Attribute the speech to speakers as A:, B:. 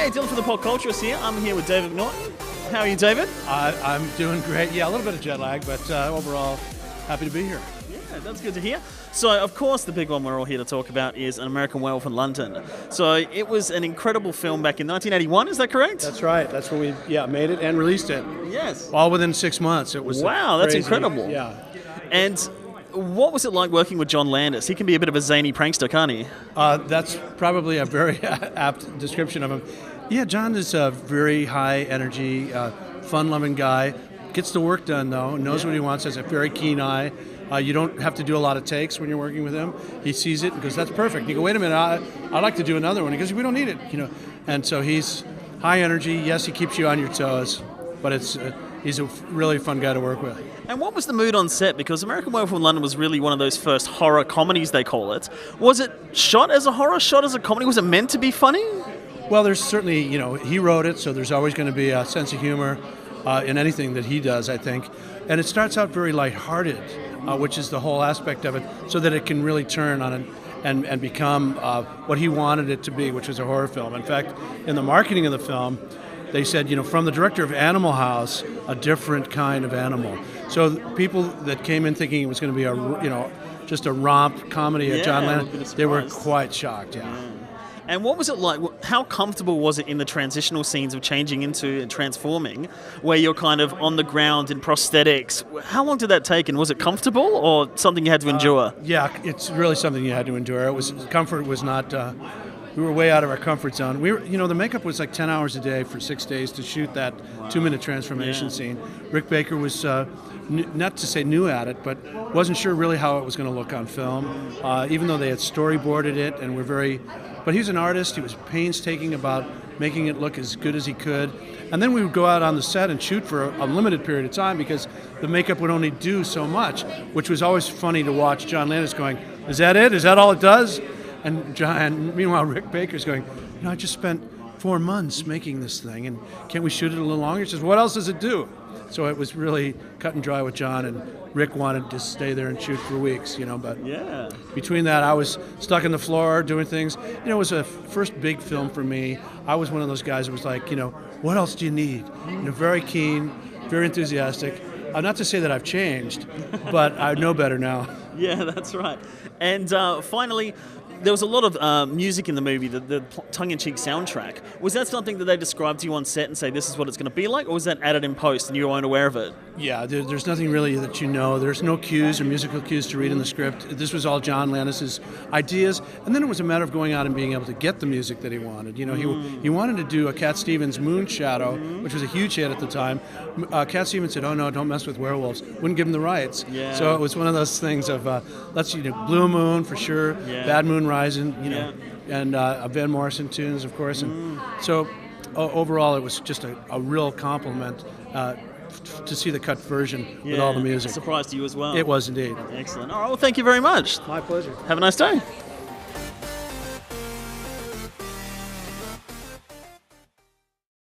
A: Hey, Dylan from the PopCulturists here. I'm here with David Naughton. How are you, David?
B: I'm doing great. Yeah, a little bit of jet lag, but overall, happy to be here.
A: Yeah, that's good to hear. So, of course, the big one we're all here to talk about is An American Werewolf in London. So, it was an incredible film back in 1981, is that correct?
B: That's right. That's when we made it and released it.
A: Yes.
B: All within 6 months. It was
A: wow, that's
B: crazy.
A: incredible.
B: Yeah.
A: And what was it like working with John Landis? He can be a bit of a zany prankster, can't he?
B: That's probably a very apt description of him. Yeah, John is a very high energy, fun-loving guy. Gets the work done, though. Knows what he wants. Has a very keen eye. You don't have to do a lot of takes when you're working with him. He sees it and goes, "That's perfect." You go, "Wait a minute, I'd like to do another one." He goes, "We don't need it," And so he's high energy. Yes, he keeps you on your toes, but he's a really fun guy to work with.
A: And what was the mood on set? Because American Werewolf in London was really one of those first horror comedies, they call it. Was it shot as a horror, shot as a comedy? Was it meant to be funny?
B: Well, there's certainly, he wrote it, so there's always going to be a sense of humor in anything that he does, I think. And it starts out very lighthearted, which is the whole aspect of it, so that it can really turn on it and become what he wanted it to be, which was a horror film. In fact, in the marketing of the film, they said, from the director of Animal House, a different kind of animal. So people that came in thinking it was going to be just a romp comedy at John Landis, they were quite shocked. Yeah.
A: And what was it like? How comfortable was it in the transitional scenes of changing into and transforming, where you're kind of on the ground in prosthetics? How long did that take, and was it comfortable or something you had to endure?
B: Yeah, it's really something you had to endure. Comfort was not. We were way out of our comfort zone. The makeup was like 10 hours a day for 6 days to shoot that 2-minute transformation scene. Rick Baker was, not to say new at it, but wasn't sure really how it was going to look on film, even though they had storyboarded it and were but he was an artist. He was painstaking about making it look as good as he could. And then we would go out on the set and shoot for a limited period of time because the makeup would only do so much, which was always funny to watch John Landis going, "Is that it? Is that all it does?" And meanwhile, Rick Baker's going, "I just spent 4 months making this thing, and can't we shoot it a little longer?" He says, "What else does it do?" So it was really cut and dry with John, and Rick wanted to stay there and shoot for weeks, but between that, I was stuck on the floor doing things. It was a first big film for me. I was one of those guys that was like, what else do you need? Very keen, very enthusiastic. Not to say that I've changed, but I know better now.
A: Yeah, that's right. And finally, there was a lot of music in the movie, the tongue-in-cheek soundtrack. Was that something that they described to you on set and say, this is what it's going to be like, or was that added in post and you weren't aware of it?
B: Yeah, there's nothing really that There's no cues or musical cues to read in the script. This was all John Landis' ideas, and then it was a matter of going out and being able to get the music that he wanted. He wanted to do a Cat Stevens Moon Shadow, which was a huge hit at the time. Cat Stevens said, "Oh no, don't mess with werewolves." Wouldn't give him the rights.
A: Yeah.
B: So it was one of those things of, let's Blue Moon for sure, Bad Moon Rising, and Van Morrison tunes, of course. And so overall, it was just a real compliment to see the cut version with all the music.
A: Surprise to you as well.
B: It was indeed.
A: Excellent. All right, well, thank you very much.
B: My pleasure.
A: Have a nice day.